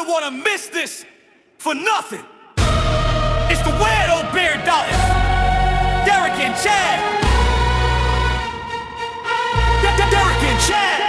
want to miss this for nothing. It's the Weirdo Beardo Mid. Derek and Chad. Derek and Chad.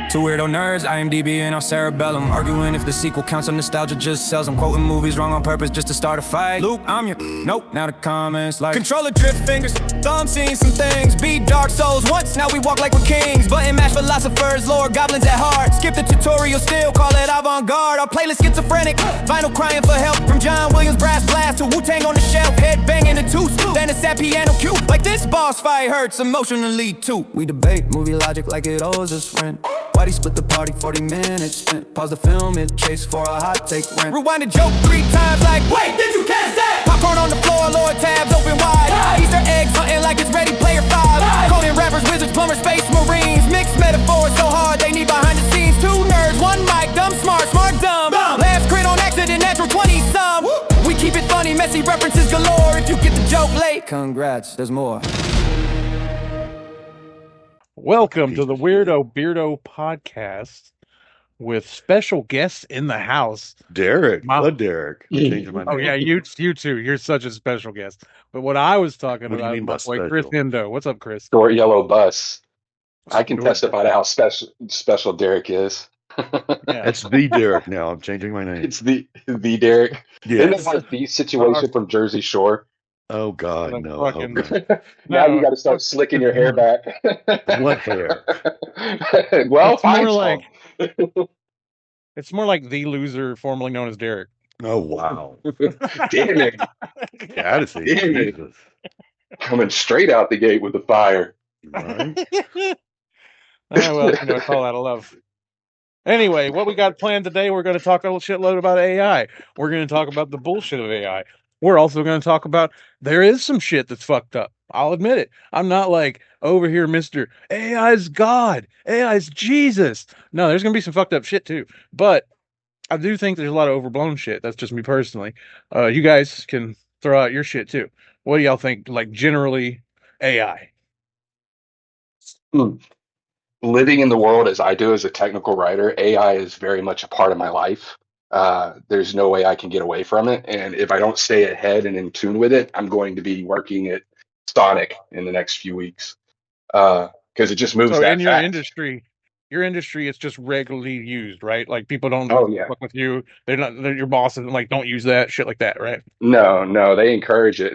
Two weirdo nerds, IMDb and our cerebellum, arguing if the sequel counts or nostalgia just sells. I'm quoting movies wrong on purpose just to start a fight. Luke, I'm your nope. Now the comments like controller drift fingers, thumb seen some things. Beat Dark Souls once, now we walk like we're kings. Button mash philosophers, lore goblins at heart. Skip the tutorial, still call it avant-garde. Our playlist schizophrenic, vinyl crying for help. From John Williams brass blast to Wu-Tang on the shelf. Head banging the tooth, then a sad piano cue. Like this boss fight hurts emotionally too. We debate movie logic like it owes us rent. Why'd he split the party 40 minutes spent? Pause the film, it chase for a hot take rent. Rewind the joke 3 times like, wait, did you catch that? Popcorn on the floor, lower tabs open wide. Easter eggs hunting like it's Ready Player 5. Calling rappers, wizards, plumbers, space marines. Mixed metaphors so hard they need behind the scenes. 2 nerds, 1 mic, dumb smart, smart dumb. Last crit on accident, natural 20 some. We keep it funny, messy references galore. If you get the joke late, congrats, there's more. Welcome to the Weirdo Beardo podcast with special guests in the house. Derek, Derek. Changing my name. Oh yeah, you too. You're such a special guest. But what I was talking about is my boy Chris Hendo. What's up, Chris? Short yellow bus. I can testify to how special Derek is. Yeah. It's the Derek now. I'm changing my name. It's the Derek. Yes. Isn't it like the situation from Jersey Shore? Oh God, no. Fucking, Now you got to start slicking your hair back. What hair? Well, it's more like the loser, formerly known as Derek. Oh wow. Damn it. Attitude. Damn it. Coming straight out the gate with the fire. Right? Well, I call that a love. Anyway, what we got planned today, we're going to talk a shitload about AI. We're going to talk about the bullshit of AI. We're also going to talk about there is some shit that's fucked up. I'll admit it. I'm not like over here, Mr. AI's God. AI's Jesus. No, there's going to be some fucked up shit too. But I do think there's a lot of overblown shit. That's just me personally. You guys can throw out your shit too. What do y'all think, like, generally AI? Living in the world as I do as a technical writer, AI is very much a part of my life. There's no way I can get away from it. And if I don't stay ahead and in tune with it, I'm going to be working at Sonic in the next few weeks. Because it just moves so that in your fast. industry, it's just regularly used, right? Like people don't fuck with you. Your boss isn't like, don't use that shit like that, right? No, they encourage it.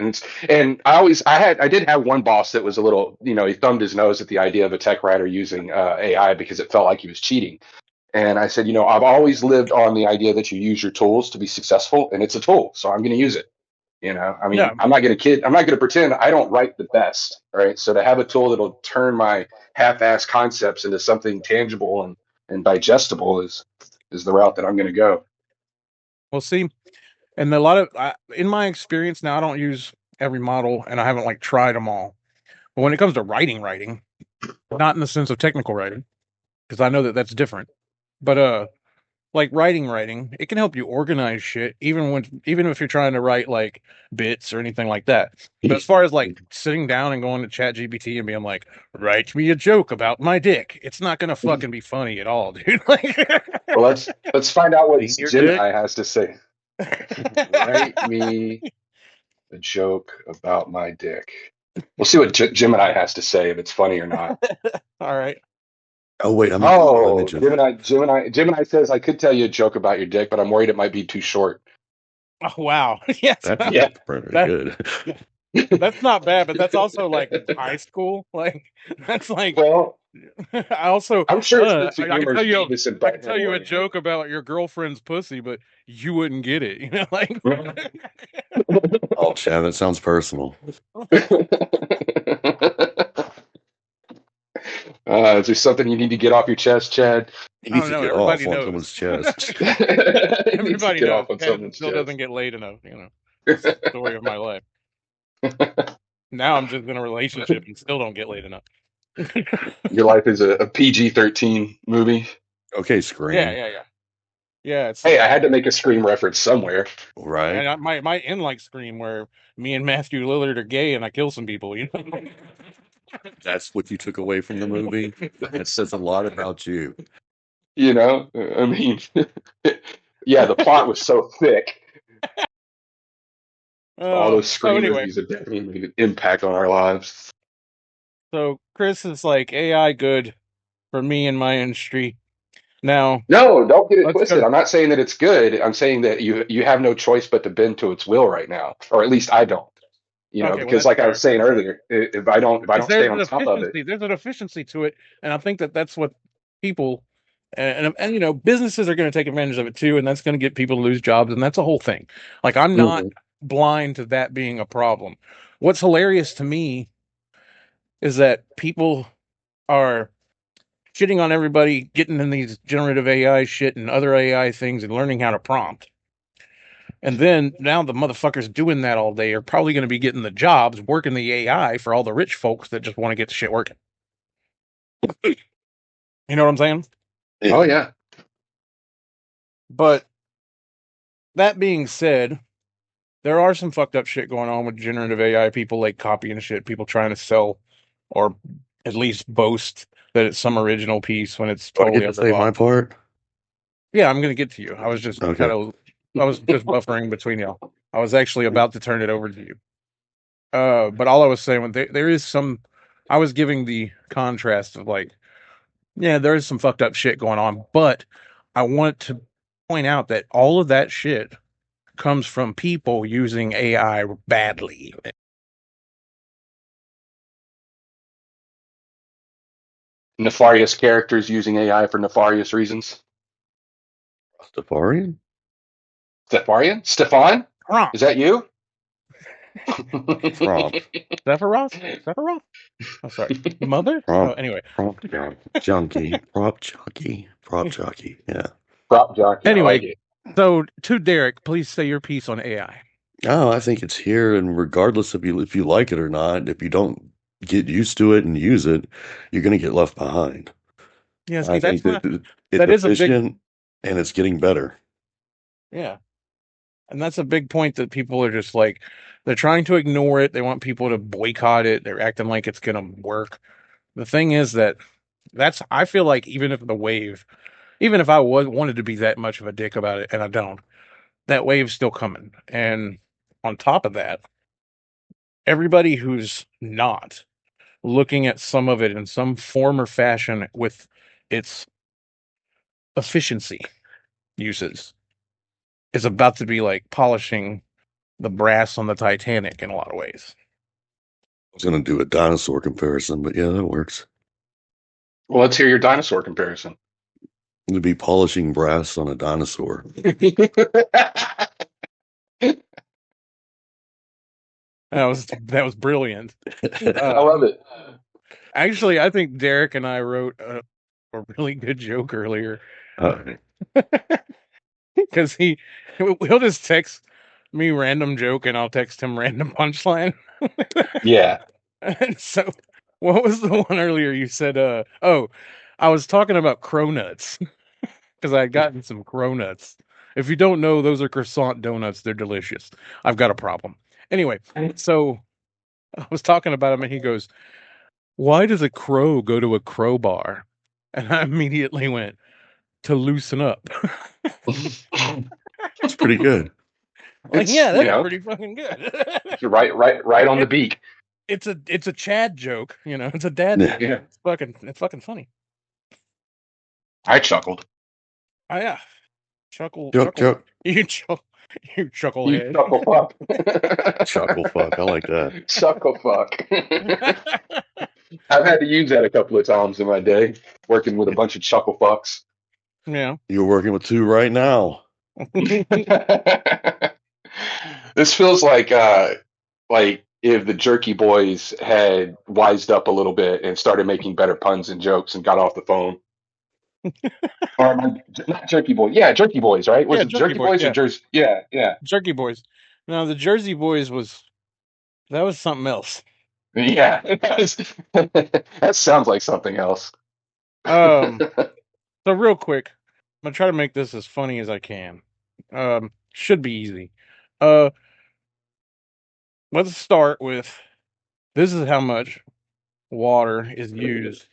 And I did have one boss that was a little, he thumbed his nose at the idea of a tech writer using AI because it felt like he was cheating. And I said, I've always lived on the idea that you use your tools to be successful, and it's a tool, so I'm going to use it. I'm not going to pretend I don't write the best, right? So to have a tool that'll turn my half-assed concepts into something tangible and digestible is the route that I'm going to go. Well, see, and a lot of, in my experience now, I don't use every model, and I haven't like tried them all. But when it comes to writing, not in the sense of technical writing, because I know that that's different. But like writing, it can help you organize shit, even if you're trying to write like bits or anything like that. But as far as like sitting down and going to ChatGPT and being like, write me a joke about my dick, it's not gonna fucking be funny at all, dude. Well, let's find out what Gemini has to say. Write me a joke about my dick. We'll see what Gemini has to say, if it's funny or not. All right. Oh wait, Gemini says I could tell you a joke about your dick, but I'm worried it might be too short. Oh wow. Yes. That's pretty good. That's not bad, but that's also like high school. Like that's like, well, I'm sure I can tell you a joke about your girlfriend's pussy, but you wouldn't get it. Like Oh, Chad, that sounds personal. Is there something you need to get off your chest, Chad? He needs to get off on someone's chest. Everybody knows Chad still doesn't get laid enough. It's the story of my life. Now I'm just in a relationship and still don't get laid enough. Your life is a PG-13 movie. Okay, Scream. Yeah. Hey, I had to make a Scream reference somewhere, right? And I might end like Scream, where me and Matthew Lillard are gay and I kill some people. That's what you took away from the movie. That says a lot about you. I mean, Yeah, the plot was so thick. All those So screen anyway, reviews have definitely made an impact on our lives. so Chris is like AI good for me in my industry. Now No, don't get it let's twisted. go. I'm not saying that it's good. I'm saying that you have no choice but to bend to its will right now, or at least I don't. Okay, well Because that's like I fair. was saying earlier, if I don't Because stay on top of it. there's an efficiency to it, and I think that that's what people and you know businesses are going to take advantage of it too, and that's going to get people to lose jobs, and that's a whole thing. Like I'm not Mhm. blind to that being a problem. What's hilarious to me is that people are shitting on everybody, getting in these generative AI shit and other AI things, and learning how to prompt. And then now the motherfuckers doing that all day are probably going to be getting the jobs working the AI for all the rich folks that just want to get the shit working. You know what I'm saying? Oh yeah. But that being said, there are some fucked up shit going on with generative AI. People like copying shit, people trying to sell or at least boast that it's some original piece when it's Do I totally get to say underbought. my part? Yeah, I'm gonna get to you. Okay. I was just buffering between y'all. I was actually about to turn it over to you. But all I was saying, there is some, I was giving the contrast of like, yeah, there is some fucked up shit going on, but I want to point out that all of that shit comes from people using AI badly. Nefarious characters using AI for nefarious reasons. Stefarian? Stefan? Prompt. Is that you? Prompt. Sephiroth? Sephiroth? Oh, sorry. Mother? Oh, Prompt. anyway. Prompt junkie. Prop junkie. Prop junkie. Yeah. Prop jockey. I like Anyway, it. so to Derek, please say your piece on AI. Oh, I think it's here, and regardless if you like it or not, if you don't get used to it and use it, you're going to get left behind. Yeah, see, I think it's that is a big, efficient and it's getting better. yeah. And that's a big point that people are just like, they're trying to ignore it. They want people to boycott it. They're acting like it's going to work. The thing is that I feel like even if I wanted to be that much of a dick about it, and I don't, that wave's still coming. And on top of that, everybody who's not looking at some of it in some form or fashion with its efficiency uses is about to be like polishing the brass on the Titanic in a lot of ways. I was going to do a dinosaur comparison, but yeah, that works. Well, let's hear your dinosaur comparison. It'd be polishing brass on a dinosaur. That was brilliant. I love it. Actually, I think Derek and I wrote a really good joke earlier Uh, because he'll just text me random joke and I'll text him random punchline. Yeah. And so, what was the one earlier you said? Oh, I was talking about cronuts because I had gotten some cronuts. If you don't know, those are croissant donuts. They're delicious. I've got a problem. Anyway, so I was talking about him, and he goes, "Why does a crow go to a crowbar?" And I immediately went, "To loosen up." it's pretty good. Like, It's yeah, that's pretty fucking good. right on the beak. It's a Chad joke, you know. It's a dad Yeah. joke. Yeah. It's fucking funny. I chuckled. Oh yeah, chuckle, Chuck, chuckle. chuck, You chuckle, you You chucklehead. chuckle fuck. chuckle fuck. I like that. Chuckle fuck. I've had to use that a couple of times in my day, working with a bunch of chuckle fucks. Yeah. You're working with two right now. This feels like if the Jerky Boys had wised up a little bit and started making better puns and jokes and got off the phone. Or not Jerky Boys. Yeah, Jerky Boys, right? Was Yeah, it Jerky Jerky Boys. Boys or Yeah, Jersey? Yeah, yeah. Jerky Boys. Now the Jersey Boys that was something else. Yeah. That sounds like something else. Um, so real quick, I'm gonna try to make this as funny as I can. Should be easy. Uh, let's start with this is how much water is used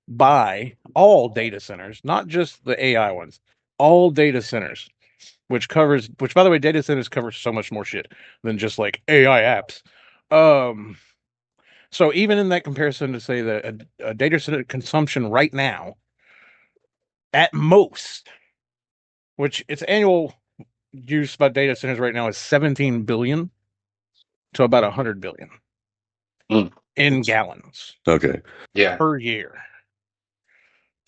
by all data centers, not just the AI ones. All data centers. which by the way, data centers cover so much more shit than just like AI apps. So even in that comparison to say that a data center consumption right now, at most, which its annual use by data centers right now is 17 billion to about 100 billion in gallons Okay. Yeah. per year.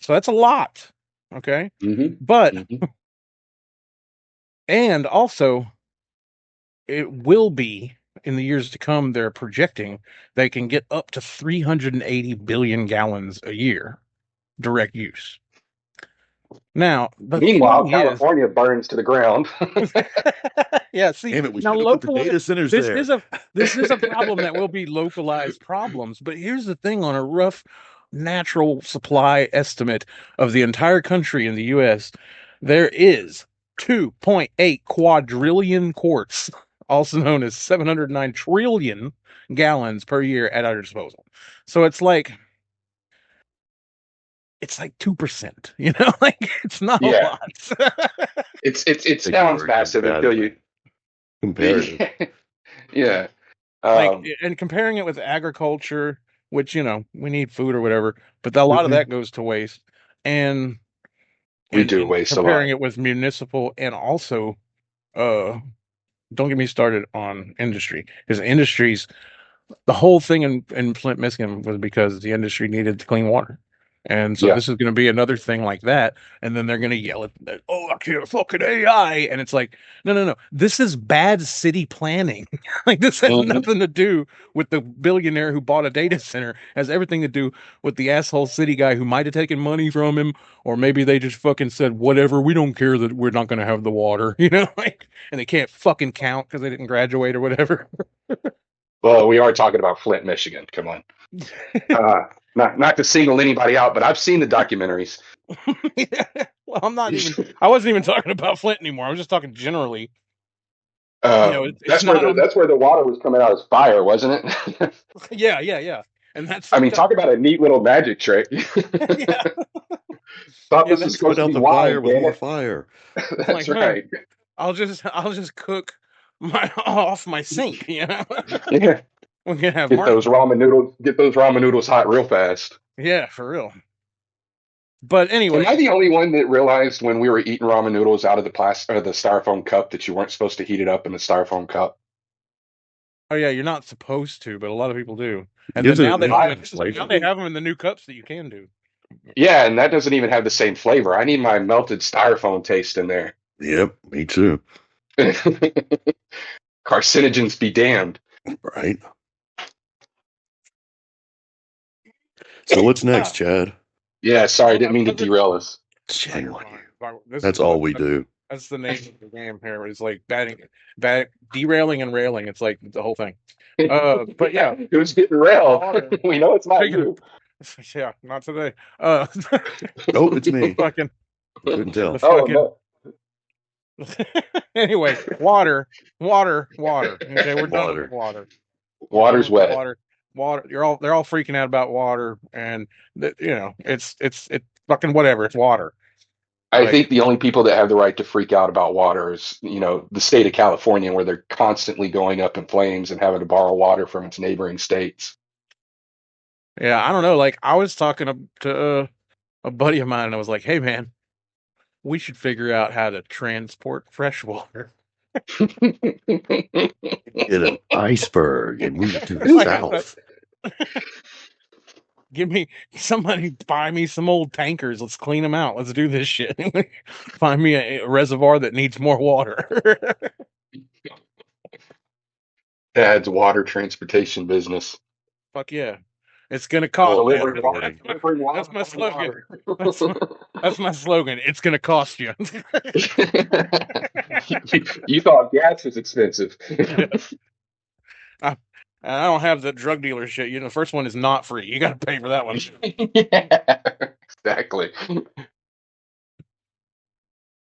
So that's a lot. Okay. Mm-hmm. But, Mm-hmm. and also, it will be in the years to come, they're projecting they can get up to 380 billion gallons a year direct use. Now, the Meanwhile, thing is, California burns to the ground. yeah, see, Damn it, we now should have put the localize data centers this there. is a problem that will be localized problems. But here's the thing: on a rough natural supply estimate of the entire country in the U.S., there is 2.8 quadrillion quarts, also known as 709 trillion gallons per year at our disposal. So it's like 2%, you know, like it's not a Yeah. lot. It Take the sounds word massive until you. comparative. Yeah. Like, and comparing it with agriculture, which, you know, we need food or whatever, but a lot of Mhm. that goes to waste. And We do and waste a comparing lot. it with municipal, and also uh don't get me started on industry, because industries, the whole thing in Flint, Michigan was because the industry needed clean water. And so Yeah. this is going to be another thing like that. And then they're going to yell at, oh, I can't fucking AI. And it's like, no, no, no. This is bad city planning. Like, this has Mhm. nothing to do with the billionaire who bought a data center. It has everything to do with the asshole city guy who might have taken money from him, or maybe they just fucking said, whatever, we don't care that we're not going to have the water, you know, like, and they can't fucking count because they didn't graduate or whatever. Well, we are talking about Flint, Michigan. Come on. Not to single anybody out, but I've seen the documentaries. Well, I wasn't even talking about Flint anymore. I was just talking generally. You know, it's That's where not on. that's where the water was coming out as fire, wasn't it? Yeah, yeah, yeah. And that's I fucked mean, up. talk about a neat little magic trick. Yeah, Thought yeah. this was That's Put supposed to out be the fire wine, with damn more it. fire. like, That's no. right. I'll just cook my off my sink. You know, Yeah. we can have Get those marshmallows. ramen noodles. Get those ramen noodles hot real fast. Yeah, for real. But Am I anyway, the only one that realized when we were eating ramen noodles out of the plastic or the styrofoam cup that you weren't supposed to heat it up in the styrofoam cup? oh yeah, you're not supposed to, but a lot of people do. And then Gives it now an they I, have intense now flavor. they have them in the new cups that you can do. yeah, and that doesn't even have the same flavor. I need my melted styrofoam taste in there. Yep, me too. Carcinogens be damned. Right. So what's next, Chad? Yeah, sorry, Well, didn't mean to derail us. Shame on you. This That's is all we do. that's the name of the game here. It's like derailing and railing. It's like the whole thing. But yeah, Who's getting railed? water. We know it's not Speaking you. of, yeah, not today. Uh, Oh, it's me. fucking Couldn't the tell. Oh fucking. no, Anyway, water. Okay, we're done with Water. water. We're done water's with the wet. water. They're all freaking out about water, and you know, it's fucking whatever. It's water. I Like, think the only people that have the right to freak out about water is, the state of California, where they're constantly going up in flames and having to borrow water from its neighboring states. yeah, I don't know. Like, I was talking to a buddy of mine, and I was like, "Hey, man, we should figure out how to transport fresh water." Get an iceberg and move it to the Like, south. give me somebody, buy me some old tankers. Let's clean them out. Let's do this shit. Find me a reservoir that needs more water. Dad's water transportation business. Fuck yeah. It's gonna cost. Oh, Delivering water. waterboarding. Delivering water. That's my slogan. Water. That's my slogan. It's gonna cost you. You thought gas was expensive. I, I don't have the drug dealer shit. You know, the first one is not free. You got to pay for that one. Yeah, exactly.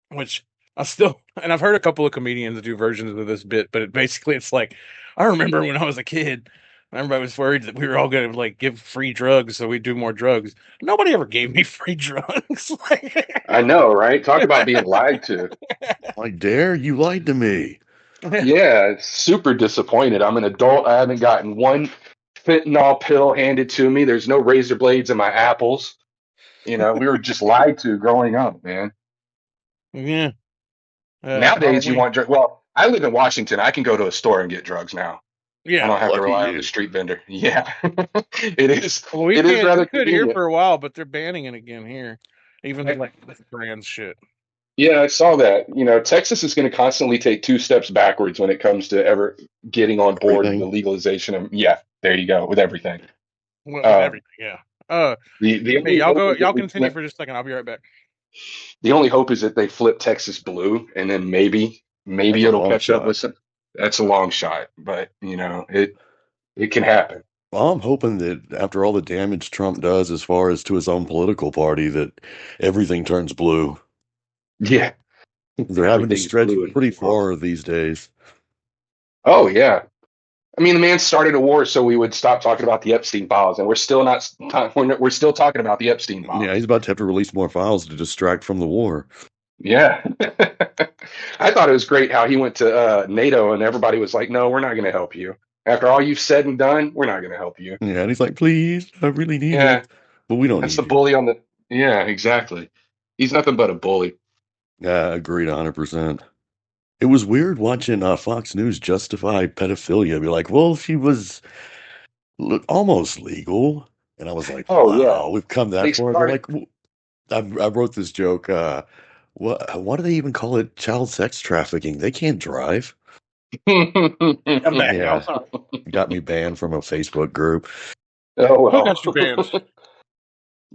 Which I still, and I've heard a couple of comedians do versions of this bit, but basically it's like, I remember when I was a kid, Everybody was worried that we were all going to like give free drugs, so we do more drugs. Nobody ever gave me free drugs. I know, right? Talk about being lied to. I dare you lied to me. Yeah, super disappointed. I'm an adult. I haven't gotten one fentanyl pill handed to me. There's no razor blades in my apples. We were just lied to growing up, man. Yeah. Nowadays, you Halloween. want drugs. Well, I live in Washington. I can go to a store and get drugs now. I Yeah. don't have to Lucky rely on the you. street vendor. Yeah, it is. Well, we It is can't. We rather could here convenient. for a while, but they're banning it again here. Even like this brand shit. Yeah, I saw that. Texas is going to constantly take two steps backwards when it comes to ever getting on board the Everything. legalization of. Yeah, there you go with everything. Well, with Uh, everything, yeah. Uh, the hey, only hope is that Y'all we continue flip. for just a second. I'll be right back. The only hope is that they flip Texas blue, and then maybe That's a it'll long catch up shot. with some. That's a long shot, but it can happen. Well, I'm hoping that after all the damage Trump does as far as to his own political party, that everything turns blue. Yeah, They're having to everything's stretch blue it and pretty well. far these days. Oh yeah, I mean the man started a war so we would stop talking about the Epstein files, and we're still not. We're still talking about the Epstein Yeah, files. he's about to have to release more files to distract from the war. Yeah. I thought it was great how he went to NATO and everybody was like, no, we're not going to help you. After all you've said and done, we're not going to help you. Yeah, and he's like, please, I really need Yeah, it. But we don't that's the need you. bully on the. Yeah, exactly. He's nothing but a bully. Yeah, agreed 100%. It was weird watching Fox News justify pedophilia. Be like, well, she was almost legal. And I was like, Oh, yeah. wow, we've come They that far. They're started. like, I wrote this joke. What do they even call it? Child sex trafficking. They can't drive. I'm back, y'all. Yeah, Sorry. got me banned from a Facebook group. Oh, Who got you banned? well.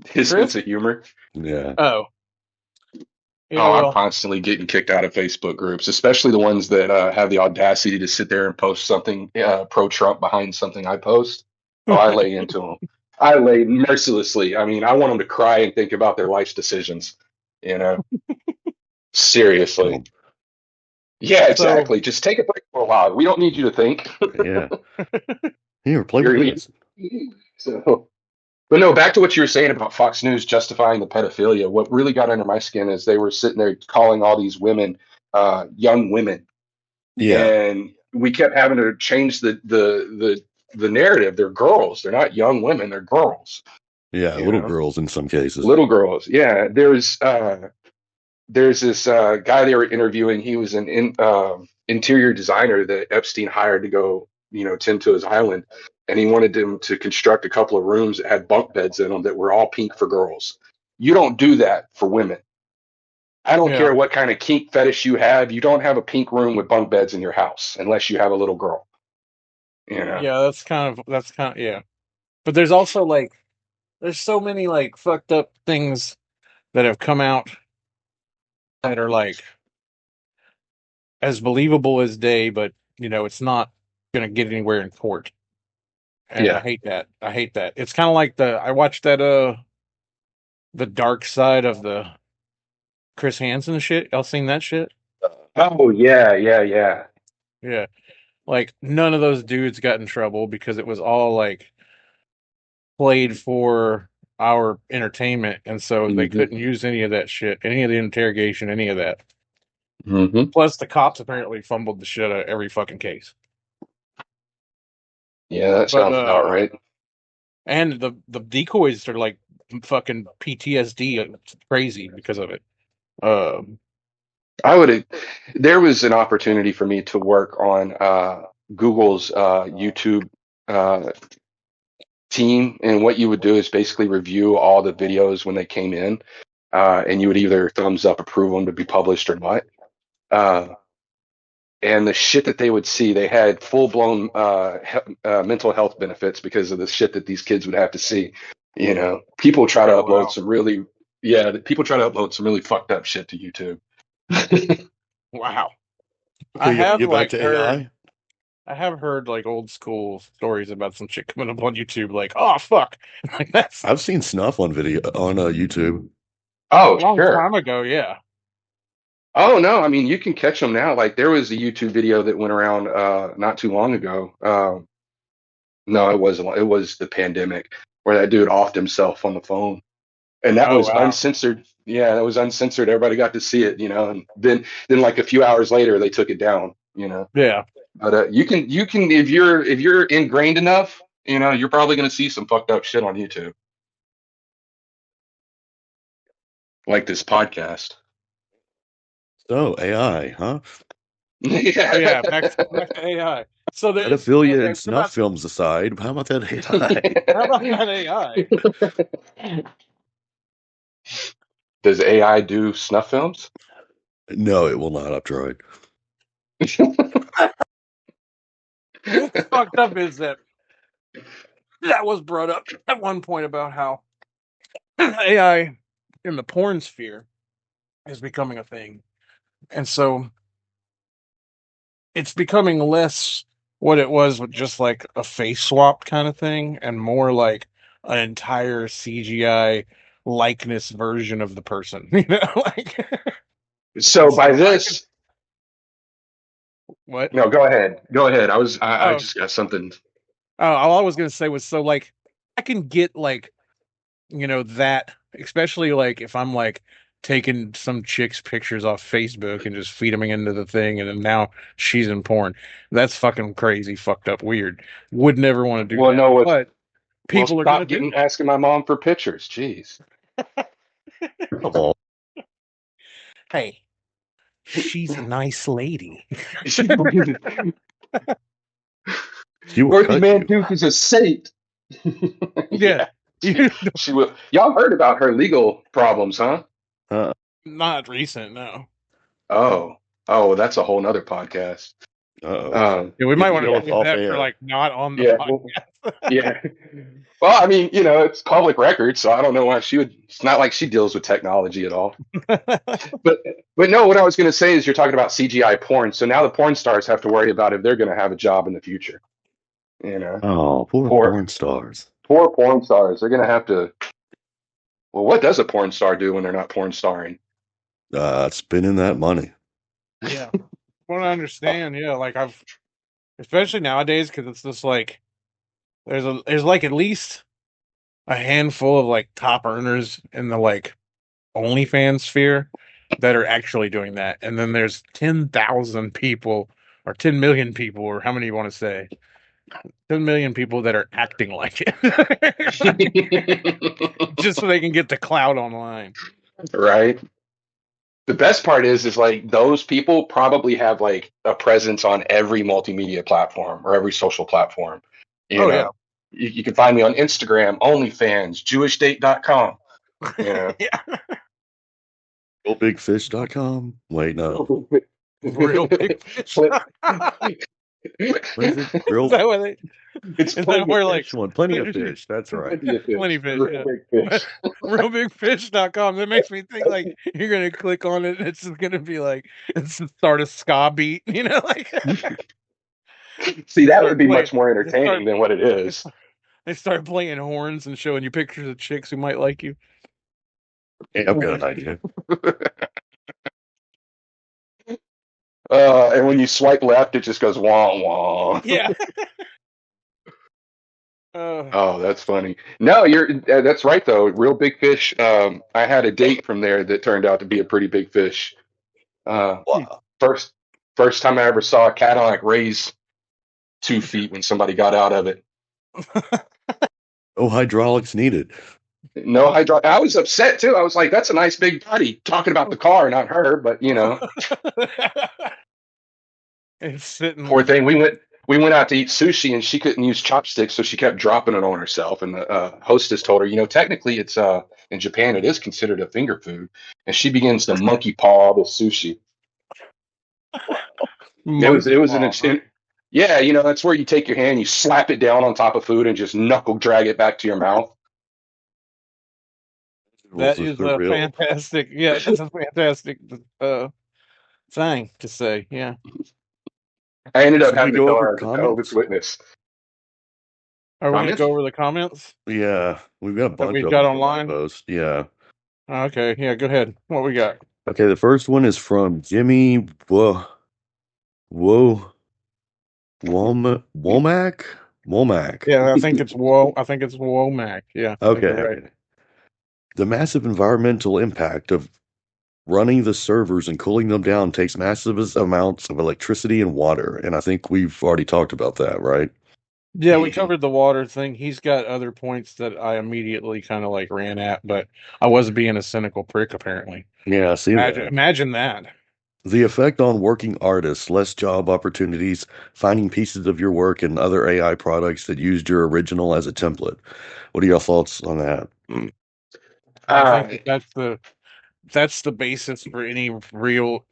His Chris? sense of humor. Yeah. Oh, yeah. Oh, I'm Well, constantly getting kicked out of Facebook groups, especially the ones that have the audacity to sit there and post something pro Trump behind something I post. Oh, I lay into them. I lay mercilessly. I mean, I want them to cry and think about their life's decisions. You know, seriously. Um, Yeah, so exactly. Just take a break for a while. We don't need you to think. yeah. Here, play with You're, this. so, but no, back to what you were saying about Fox News justifying the pedophilia. What really got under my skin is they were sitting there calling all these women young women, Yeah. and we kept having to change the narrative. They're girls. They're not young women. They're girls. Yeah. You Little know, girls in some cases. little girls. Yeah, there's this guy they were interviewing. He was an interior designer that Epstein hired to go, tend to his island, and he wanted them to construct a couple of rooms that had bunk beds in them that were all pink for girls. You don't do that for women. I don't yeah, care what kind of kink fetish you have. You don't have a pink room with bunk beds in your house unless you have a little girl. You know. yeah. That's kind of yeah. But there's also like there's so many like fucked up things that have come out that are like as believable as day, but it's not gonna get anywhere in court. And I Yeah. hate that. I hate that. It's kind of like I watched that the dark side of the Chris Hansen shit. Y'all seen that shit? Oh yeah, yeah, yeah. Yeah. Like none of those dudes got in trouble because it was all like played for our entertainment, and so they Hmm. couldn't use any of that shit, any of the interrogation, any of that. Hmm. Plus, the cops apparently fumbled the shit out of every fucking case. Yeah, that But sounds about right. and the decoys are like fucking PTSD crazy because of it. Um, I would. There was an opportunity for me to work on Google's YouTube uh, team, and what you would do is basically review all the videos when they came in, and you would either thumbs up, approve them to be published or not. Uh, and the shit that they would see, they had full blown mental health benefits because of the shit that these kids would have to see. People try to oh upload wow, some really, yeah, people try to upload some really fucked up shit to YouTube. wow. I Okay, you want to have get back like to heard AI? I have heard like old school stories about some shit coming up on YouTube, like, oh fuck, like that's I've seen snuff on video on YouTube. Oh, a long sure. time ago, yeah. Oh no, I mean you can catch them now. Like there was a YouTube video that went around not too long ago. No, it wasn't. It was the pandemic where that dude offed himself on the phone, and that Oh was wow. uncensored. Yeah, that was uncensored. Everybody got to see it, and then like a few hours later, they took it down. Yeah. But you can if you're ingrained enough, you're probably gonna see some fucked up shit on YouTube, like this podcast. So AI, huh? Oh Yeah. yeah. Back to AI. So there's Pedophilia okay. and snuff films aside, how about that AI? How about that AI? Does AI do snuff films? No, it will not. I've tried. What's fucked up is that was brought up at one point about how AI in the porn sphere is becoming a thing. And so it's becoming less what it was with just like a face swap kind of thing and more like an entire CGI likeness version of the person. Like So and by so I can this, what? no, go ahead. Go ahead. I Oh, just got something. all I was gonna say was so like I can get like that especially like if I'm like taking some chick's pictures off Facebook and just feed them into the thing and then now she's in porn. That's fucking crazy, fucked up, weird. Would never want to do Well, that. no, But well, people are gonna stop do getting asking my mom for pictures. Jeez. Come on. it. Hey, she's a nice lady. She will Dorothy cut Van you. Duke is a saint. Yeah. Yeah, she will. Y'all heard about her legal problems, huh? Uh, Not recent, no. Oh, oh, that's a whole nother podcast. uh-oh. Yeah, we You might can want tell to us save off that for air. like not on the Yeah, podcast. yeah. Well, I mean, it's public record, so I don't know why she would. It's not like she deals with technology at all. But but no, what I was going to say is you're talking about CGI porn. So now the porn stars have to worry about if they're going to have a job in the future. You know, Oh, poor poor porn stars. poor porn stars. They're going to have to. Well, what does a porn star do when they're not porn starring? Spending that money. Yeah. Want to understand, yeah, like I've especially nowadays because it's just like there's like at least a handful of like top earners in the like OnlyFans sphere that are actually doing that, and then there's 10,000 people or 10 million people or how many you want to say 10 million people that are acting like it just so they can get the clout online. Right. The best part is like those people probably have like a presence on every multimedia platform or every social platform. You Oh yeah. know, you can find me on Instagram, OnlyFans, JewishDate.com. You know, Yeah. RealBigFish.com. Wait, no. Real big fish. What is it? Is that what they, It's is that plenty of where like Fish one. Plenty of fish. That's right. plenty of plenty fish, fish, real yeah. big fish. Realbigfish.com. That makes me think like you're gonna click on it and it's just gonna be like it's the start a ska beat, like See, they that would start be playing much more they start entertaining than what it is. they start playing horns and showing you pictures of chicks who might like you. Hey, I've got an idea. And when you swipe left, it just goes wah wah. Yeah. uh, Oh, that's funny. No, that's right though. Real big fish. I had a date from there that turned out to be a pretty big fish. Uh, Wow. first first time I ever saw a Cadillac raise 2 feet when somebody got out of it. No hydraulics needed. No hydro. I was upset too. I was like, "That's a nice big body." Talking about the car, not her, but it's sitting poor thing. We went out to eat sushi, and she couldn't use chopsticks, so she kept dropping it on herself. And the hostess told her, technically, it's in Japan, it is considered a finger food. And she begins to monkey paw the sushi. It was an paw, huh? yeah, that's where you take your hand, you slap it down on top of food, and just knuckle drag it back to your mouth. That Rules of is the a real. fantastic, yeah, that's a fantastic thing to say, yeah. I ended up Should we having to go tell over her as a Jehovah's comments? Witness. Are we gonna Comments? go over the comments Yeah, we've got a that bunch we've of got them from my online? post. Yeah. Okay, yeah, go ahead. What we got? Okay, the first one is from Jimmy Womack. Womack. Yeah, I think it's Womack. Yeah, I think Okay, you're right. okay. The massive environmental impact of running the servers and cooling them down takes massive amounts of electricity and water, and I think we've already talked about that, right? Yeah, we covered the water thing. He's got other points that I immediately kind of like ran at, but I was being a cynical prick apparently. Yeah, I see that. Imagine that. The effect on working artists, less job opportunities, finding pieces of your work in other AI products that used your original as a template. What are your thoughts on that? I think that's the basis for any real.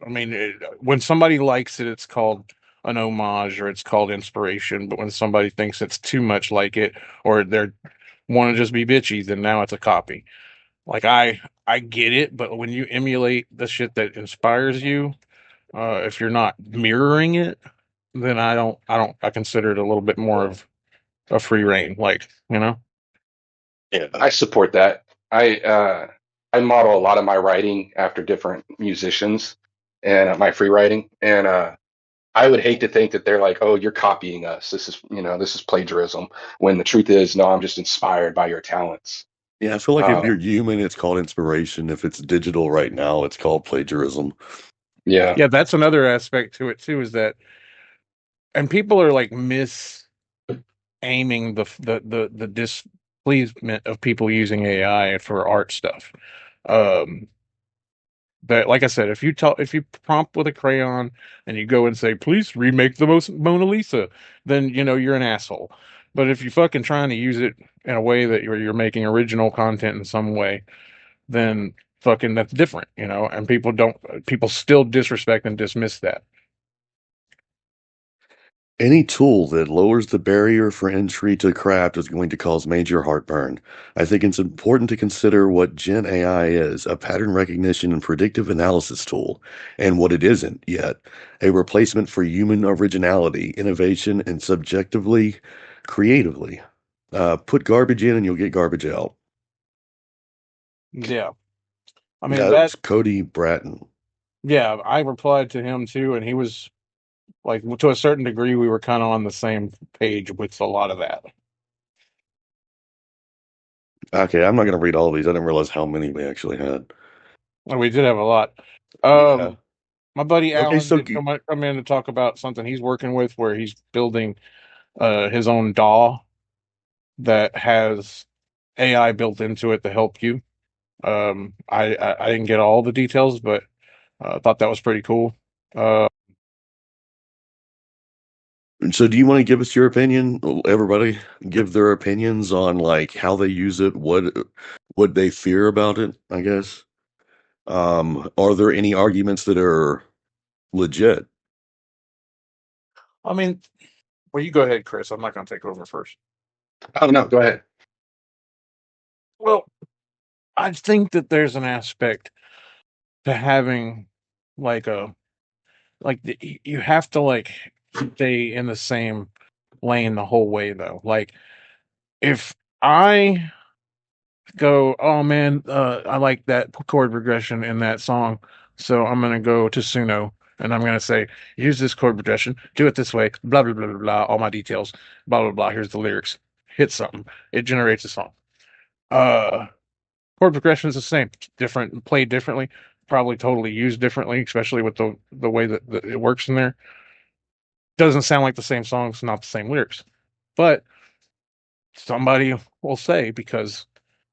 I mean, when somebody likes it, it's called an homage or it's called inspiration. But when somebody thinks it's too much like it or they're want to just be bitchy, then now it's a copy. Like I get it, but when you emulate the shit that inspires you, if you're not mirroring it, then I consider it a little bit more of a free reign. Like Yeah. I support that. I model a lot of my writing after different musicians and my free writing, and I would hate to think that they're like, "Oh, you're copying us. This is plagiarism." When the truth is, no, I'm just inspired by your talents. Yeah, I feel like if Uh, you're human, it's called inspiration. If it's digital right now, it's called plagiarism. yeah, yeah, that's another aspect to it too. Is that and people are like aiming the displeasement of people using AI for art stuff. Um, that like I said, if you prompt with a crayon and you go and say, please remake the most Mona Lisa, then you're an asshole. But if you fucking trying to use it in a way that you're making original content in some way, then fucking that's different, and people still disrespect and dismiss that. Any tool that lowers the barrier for entry to craft is going to cause major heartburn. I think it's important to consider what Gen AI is, a pattern recognition and predictive analysis tool, and what it isn't yet, a replacement for human originality, innovation, and subjectively creatively. Put garbage in and you'll get garbage out. Yeah. I mean That that was Cody Bratton. yeah, I replied to him too, and he was like, to a certain degree, we were kind of on the same page with a lot of that. Okay, I'm not going to read all of these. I didn't realize how many we actually had. And we did have a lot. Yeah. My buddy Okay, Alan so did come in to talk about something he's working with, where he's building his own DAW that has AI built into it to help you. I didn't get all the details, but thought that was pretty cool. Uh, So do you want to give us your opinion? Everybody give their opinions on like how they use it, what they fear about it, I guess. Are there any arguments that are legit? I mean, well, you go ahead, Chris. I'm not going to take over first. oh no, go ahead. Well, I think that there's an aspect to having like you have to like stay in the same lane the whole way though. Like if I go, oh man, I like that chord progression in that song, so I'm gonna go to Suno and I'm gonna say, use this chord progression, do it this way, blah blah blah blah blah, all my details, blah blah blah. Here's the lyrics. Hit something. It generates a song. Uh, Chord progression is the same, different, played differently, probably totally used differently, especially with the way that it works in there. Doesn't sound like the same songs, not the same lyrics, but somebody will say because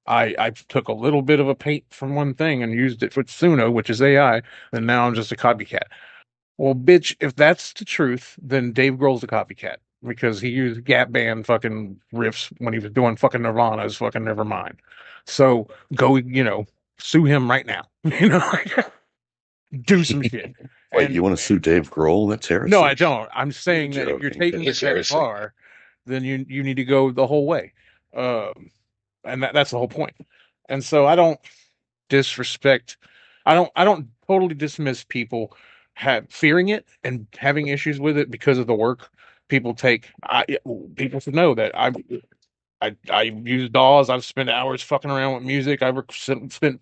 I took a little bit of a paint from one thing and used it for Suno, which is AI, and now I'm just a copycat. Well, bitch, if that's the truth, then Dave Grohl's a copycat because he used Gap Band fucking riffs when he was doing fucking Nirvana's fucking Nevermind. So go, sue him right now. Do some shit. Wait, And you want to sue Dave Grohl? That's no, heresy. I don't. I'm saying that if you're Joking. taking it It's that heresy. far, then you need to go the whole way. And that's the whole point. And so I don't disrespect. I don't totally dismiss people fearing it and having issues with it because of the work people take. People should know that I use DAWs. I've spent hours fucking around with music. I've spent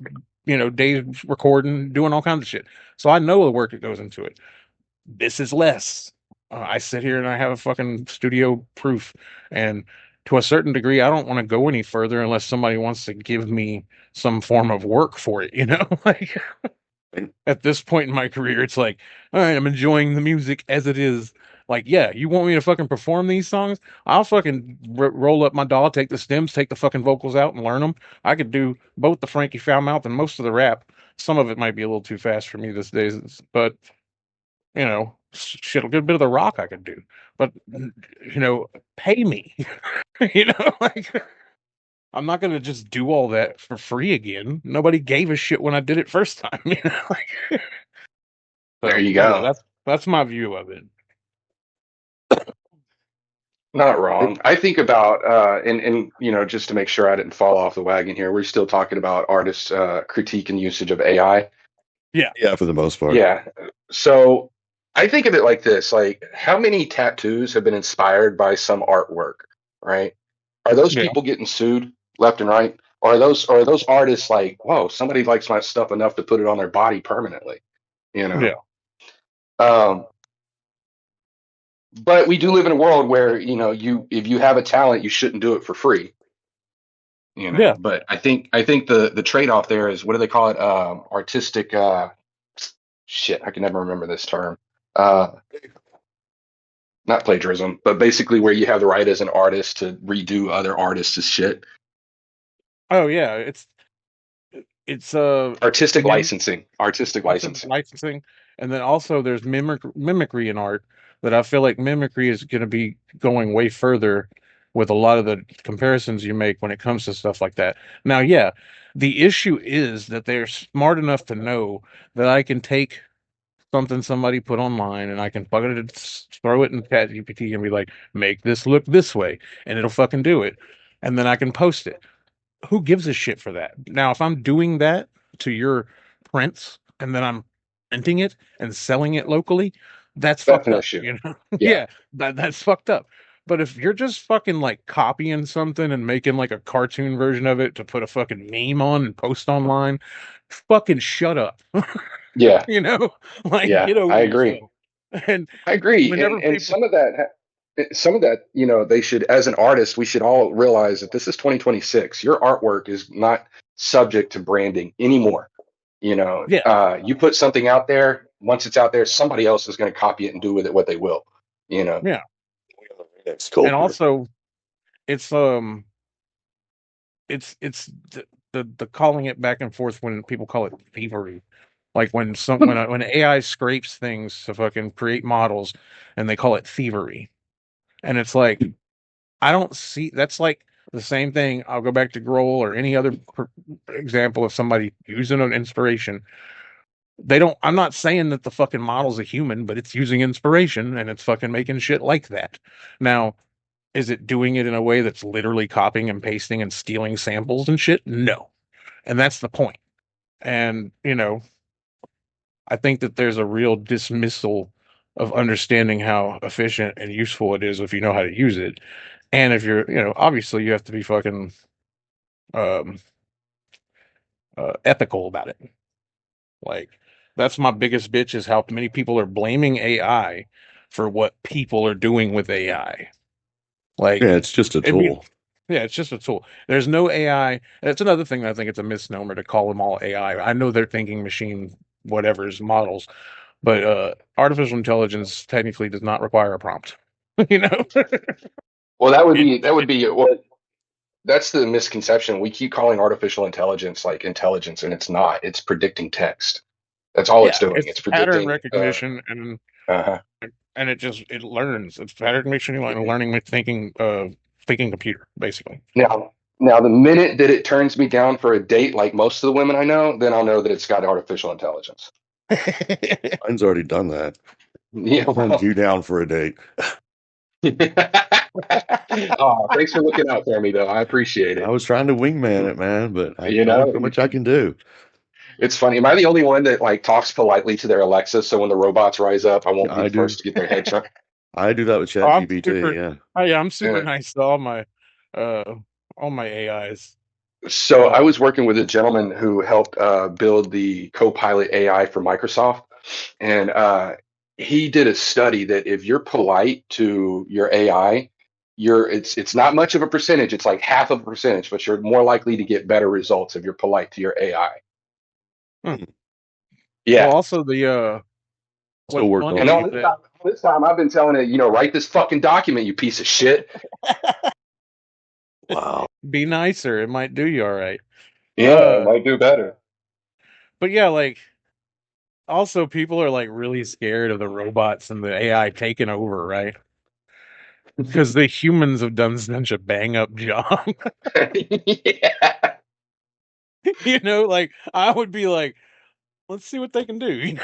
days recording, doing all kinds of shit. So I know the work that goes into it. This is less. I sit here and I have a fucking studio proof, and to a certain degree, I don't want to go any further unless somebody wants to give me some form of work for it. Like at this point in my career, it's like, all right, I'm enjoying the music as it is. Like, yeah, you want me to fucking perform these songs? I'll fucking roll up my DAW, take the stems, take the fucking vocals out, and learn them. I could do both the Frankie Foulmouth and most of the rap. Some of it might be a little too fast for me these days, but shit, a good bit of the rock I could do. But pay me. Like I'm not gonna just do all that for free again. Nobody gave a shit when I did it first time. Like, There you I don't know, go. that's my view of it. Not wrong. I think about and just to make sure I didn't fall off the wagon here, we're still talking about artists' critique and usage of AI. Yeah, for the most part. Yeah. So I think of it like this: like, how many tattoos have been inspired by some artwork, right? Are those Yeah, people getting sued left and right? Or are those artists like, whoa, somebody likes my stuff enough to put it on their body permanently? You know. yeah, Um, but we do live in a world where, you if you have a talent, you shouldn't do it for free. yeah. But I think the trade-off there is, what do they call it? Artistic shit, I can never remember this term. Uh Not plagiarism, but basically where you have the right as an artist to redo other artists' shit. Oh yeah, it's Artistic mim licensing. Artistic artistic licensing. licensing, and then also there's mimicry in art that I feel like mimicry is going to be going way further with a lot of the comparisons you make when it comes to stuff like that. Now, yeah, the issue is that they're smart enough to know that I can take something somebody put online and I can plug it, throw it in ChatGPT and be like, make this look this way, and it'll fucking do it, and then I can post it. Who gives a shit for that? Now, if I'm doing that to your prints and then I'm printing it and selling it locally, that's That's fucked an up. issue. Yeah. Yeah, that's fucked up. But if you're just fucking like copying something and making like a cartoon version of it to put a fucking meme on and post online, fucking shut up. Yeah. you know, like Yeah. get I over agree. yourself. And I agree. And whenever and people, some of that, they should, as an artist, we should all realize that this is 2026. Your artwork is not subject to branding anymore. yeah, You put something out there, once it's out there, somebody else is going to copy it and do with it what they will. You know. yeah, Next and culprit. also it's it's the calling it back and forth when people call it thievery. Like when AI scrapes things to fucking create models and they call it thievery. And it's like I don't see that's like the same thing. I'll go back to Grohl or any other example of somebody using an inspiration. They don't I'm not saying that the fucking model's a human, but it's using inspiration and it's fucking making shit like that. Now, is it doing it in a way that's literally copying and pasting and stealing samples and shit? No. And that's the point. And, I think that there's a real dismissal of understanding how efficient and useful it is if you know how to use it. And if you're, obviously you have to be fucking um, ethical about it. Like, that's my biggest bitch is how many people are blaming AI for what people are doing with AI. Like, Yeah, it's just a I mean, tool. yeah, it's just a tool. There's no AI. That's another thing that I think it's a misnomer to call them all AI. I know they're thinking machine whatever's models, but artificial intelligence technically does not require a prompt. you know? Well, that would It, be that would it be well, that's the misconception. We keep calling artificial intelligence like intelligence, and it's not. It's predicting text. That's all it's yeah, doing. it's It's pattern predicting. recognition and Uh-huh. it learns. It's pattern recognition and learning with thinking computer, basically. Now, the minute that it turns me down for a date, like most of the women I know, then I'll know that it's got artificial intelligence. Mine's already done that. Yeah. Turned Well. you down for a date. Oh, thanks for looking out for me, though. I appreciate I it. was trying to wingman it, man, but I You only know, so much I can do. it's funny. Am I the only one that like talks politely to their Alexa? So when the robots rise up, I won't Yeah, be I the do. first to get their head shot. I do that with Oh, I'm ChatGPT. super. Yeah. Oh yeah, I'm super Yeah. nice to uh all my AIs. So I Uh, was working with a gentleman who helped build the Copilot AI for Microsoft, and he did a study that if you're polite to your AI, it's not much of a percentage. It's like half of a percentage, but you're more likely to get better results if you're polite to your AI. Hmm. Yeah. Well, also the Still what's working funny on And is all that. that this time I've been telling it, write this fucking document, you piece of shit. Wow. be nicer, it might do you all right. Yeah, it might do better. But yeah, like also people are like really scared of the robots and the AI taking over, right? Because the humans have done such a bang up job. Yeah. Like I would be like, let's see what they can do.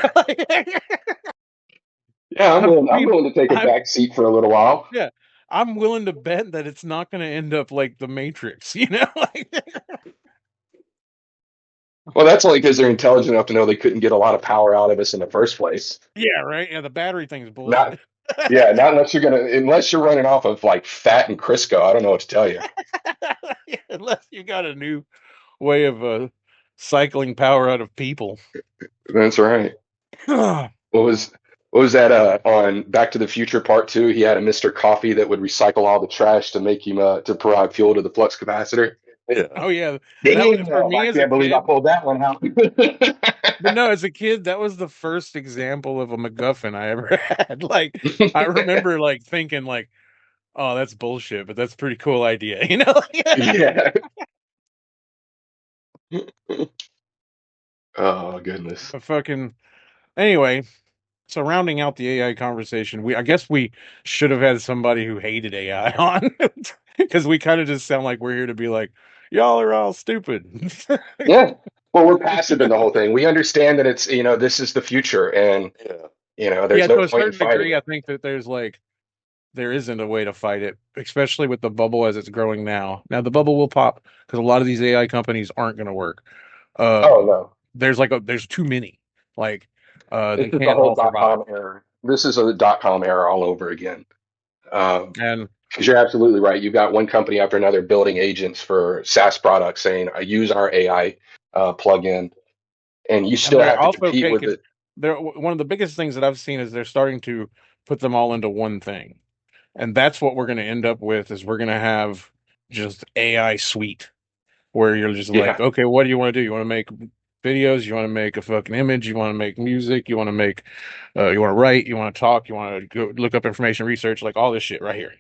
Yeah, I'm I willing. I'm mean, willing to take a I'm back seat for a little while. yeah, I'm willing to bet that it's not going to end up like the Matrix. Like Well, that's only because they're intelligent enough to know they couldn't get a lot of power out of us in the first place. yeah, right. Yeah, the battery thing's Not, bullshit. yeah, not unless you're running off of like fat and Crisco. I don't know what to tell you. Yeah, unless you got a new way of cycling power out of people. That's right. Yeah, What was that on Back to the Future Part Two? He had a Mr. Coffee that would recycle all the trash to make him to provide fuel to the flux capacitor. Yeah. oh yeah, that was for Damn, me I as a can't believe I kid. pulled that one out. But no, as a kid, that was the first example of a MacGuffin I ever had. Like, I remember like thinking like, "Oh, that's bullshit," but that's a pretty cool idea, Yeah. Oh goodness. A fucking anyway. So rounding out the AI conversation, I guess we should have had somebody who hated AI on because we kind of just sound like we're here to be like, y'all are all stupid. Yeah. Well, we're passive in the whole thing. We understand that it's this is the future, and Yeah. there's Yeah, no to a point in certain fighting degree, I it. think that there isn't a way to fight it, especially with the bubble as it's growing now. Now the bubble will pop because a lot of these AI companies aren't going to work. Oh Um, no, there's too many. Like, this they is the can't whole all dot survive. com era. This is a dot com era all over again. Um, And because you're absolutely right. You've got one company after another building agents for SaaS products saying, "I use our AI plugin," and you and still they're have to also compete with taking it. they're one of the biggest things that I've seen is they're starting to put them all into one thing. And that's what we're going to end up with is we're going to have just AI suite where you're just like, Yeah, okay, what do you want to do? You want to make videos? You want to make a fucking image? You want to make music? You want to make, you want to write? You want to talk? You want to go look up information, research, like all this shit right here.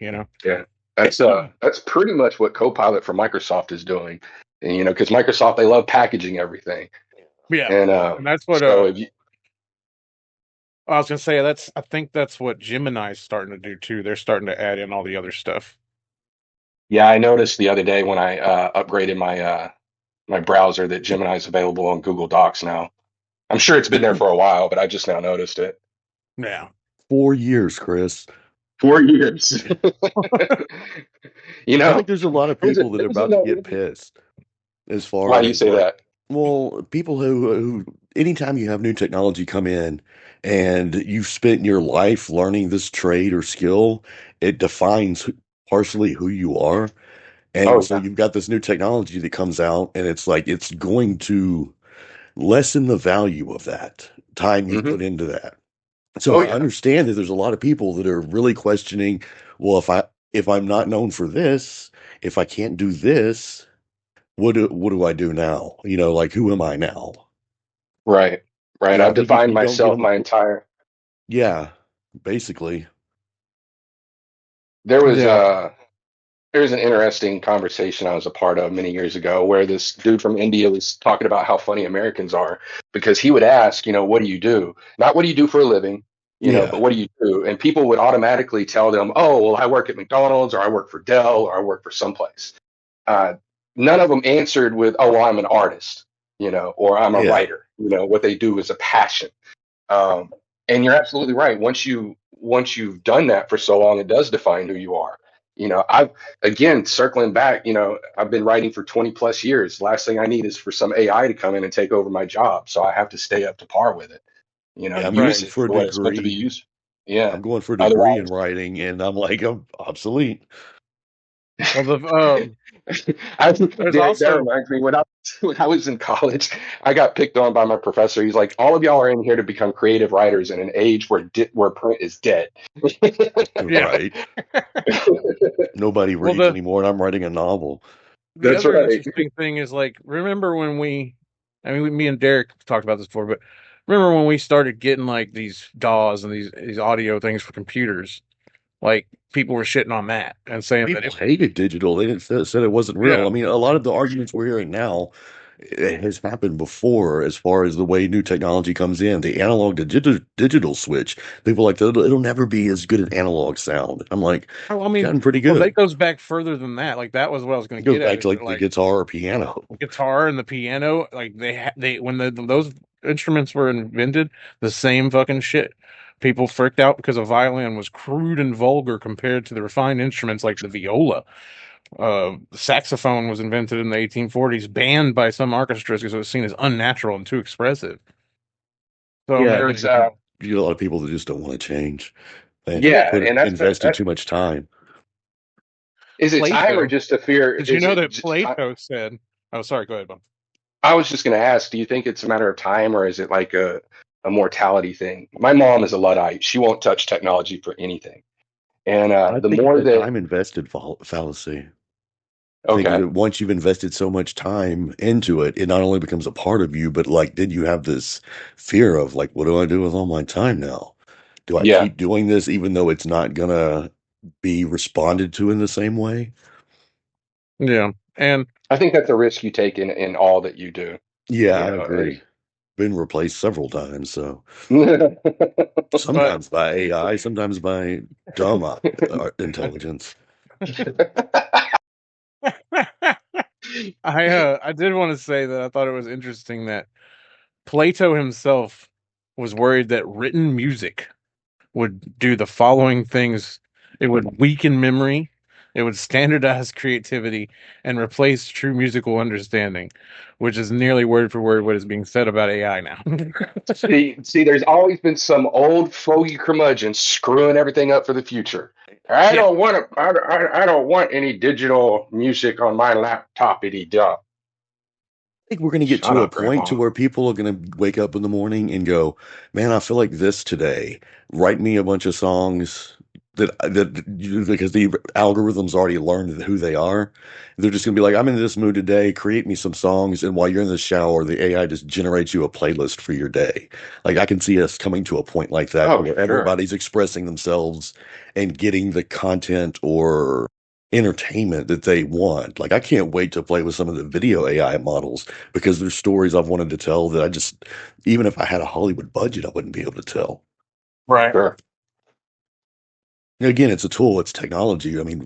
yeah. That's pretty much what Copilot for Microsoft is doing, and because Microsoft they love packaging everything, Yeah. and And that's what, so if you I was going to say, I think that's what Gemini's starting to do too. They're starting to add in all the other stuff. Yeah, I noticed the other day when I upgraded my browser that Gemini is available on Google Docs now. I'm sure it's been there for a while, but I just now noticed it. Yeah. 4 years, Chris. 4 years. you I know, think there's a lot of people that are there's a about to no. get pissed as Why far do you as say like, that? well, people who anytime you have new technology come in and you've spent your life learning this trade or skill, it defines partially who you are. And Oh so yeah. you've got this new technology that comes out and it's like it's going to lessen the value of that time you Hmm. put into that. So Oh I yeah. understand that there's a lot of people that are really questioning, well, if I'm not known for this, if I can't do this, what do I do now? Like who am I now? Right. Right. I I've think if defined you don't get myself on the my entire. yeah, basically. There was Yeah. There's an interesting conversation I was a part of many years ago where this dude from India was talking about how funny Americans are because he would ask, what do you do? Not what do you do for a living, but Yeah. what do you do? And people would automatically tell them, oh, well, I work at McDonald's or I work for Dell or I work for someplace. Uh, None of them answered with, oh, well, I'm an artist, or I'm a Yeah. writer. What they do is a passion. Um, and you're absolutely right. Once you've done that for so long, it does define who you are. I've again circling back. I've been writing for 20 plus years. Last thing I need is for some AI to come in and take over my job. So I have to stay up to par with it. Yeah, I'm Use going Right. it for a for what it's meant to be degree. used. Yeah. I'm going for a degree in Otherwise, writing and I'm like I'm obsolete. Well, I, there's that also reminds me when I when I was in college, I got picked on by my professor. He's like, "All of y'all are in here to become creative writers in an age where print is dead." Yeah. Right. Nobody Well, reads anymore, and I'm writing a novel. the That's other right. interesting thing is like, remember when I mean, me and Derek talked about this before, but remember when we started getting like these DAWs and these audio things for computers? Like people were shitting on that and saying that People hated digital. They didn't said it wasn't real. yeah, I mean, a lot of the arguments we're hearing now it has happened before as far as the way new technology comes in. The analog to digital switch. People are like, it'll never be as good as analog sound. I'm like, I it's mean, gotten pretty well, good. that goes back further than that. Like that was what I was going It to goes get at. back Is to that, like the like guitar or piano. guitar and the piano, like they when those instruments were invented, the same fucking shit. People freaked out because a violin was crude and vulgar compared to the refined instruments like the viola. Saxophone was invented in the 1840s, banned by some orchestras because it was seen as unnatural and too expressive. So Yeah, There's you get a lot of people that just don't want to change. They yeah, well, put and that's invested that. too much time. Is it time or Plato, just a fear? did you Is know it that just time? Plato said? Oh, sorry, go ahead, Bob. I was just going to ask, do you think it's a matter of time or is it like a mortality thing? My mom is a Luddite. She won't touch technology for anything. And I the think it's more a that, time invested fallacy. I think okay, that once you've invested so much time into it, it not only becomes a part of you, but like, did you have this fear of like, what do I do with all my time now? Do I yeah, keep doing this even though it's not gonna be responded to in the same way? Yeah, and I think that's a risk you take in all that you do, Yeah, you I know. agree. Been replaced several times, so but sometimes by AI, sometimes by dumb intelligence. I did want to say that I thought it was interesting that Plato himself was worried that written music would do the following things. It would weaken memory, it would standardize creativity, and replace true musical understanding, which is nearly word for word what is being said about AI now. See, there's always been some old fogey curmudgeon screwing everything up for the future. I Yeah, don't want to. I don't want any digital music on my laptop. Itty duh. Think we're going to get Shut to a up, point to Grandma. where people are going to wake up in the morning and go, "Man, I feel like this today. Write me a bunch of songs because the algorithms already learned who they are. They're just going to be like, I'm in this mood today. Create me some songs, and while you're in the shower, the AI just generates you a playlist for your day. Like I can see us coming to a point like that Oh, where sure. everybody's expressing themselves and getting the content or entertainment that they want. Like I can't wait to play with some of the video AI models because there's stories I've wanted to tell that I just, even if I had a Hollywood budget, I wouldn't be able to tell. right. Sure. Again, it's a tool, it's technology. I mean,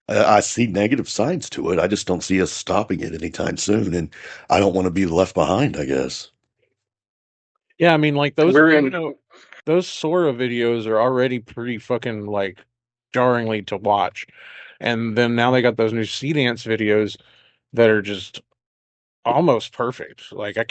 I see negative sides to it. I just don't see us stopping it anytime soon, and I don't want to be left behind, I guess. Yeah, I mean, like those, We're you in. know, those Sora videos are already pretty fucking like jarringly to watch, and then now they got those new Sea Dance videos that are just almost perfect. Like I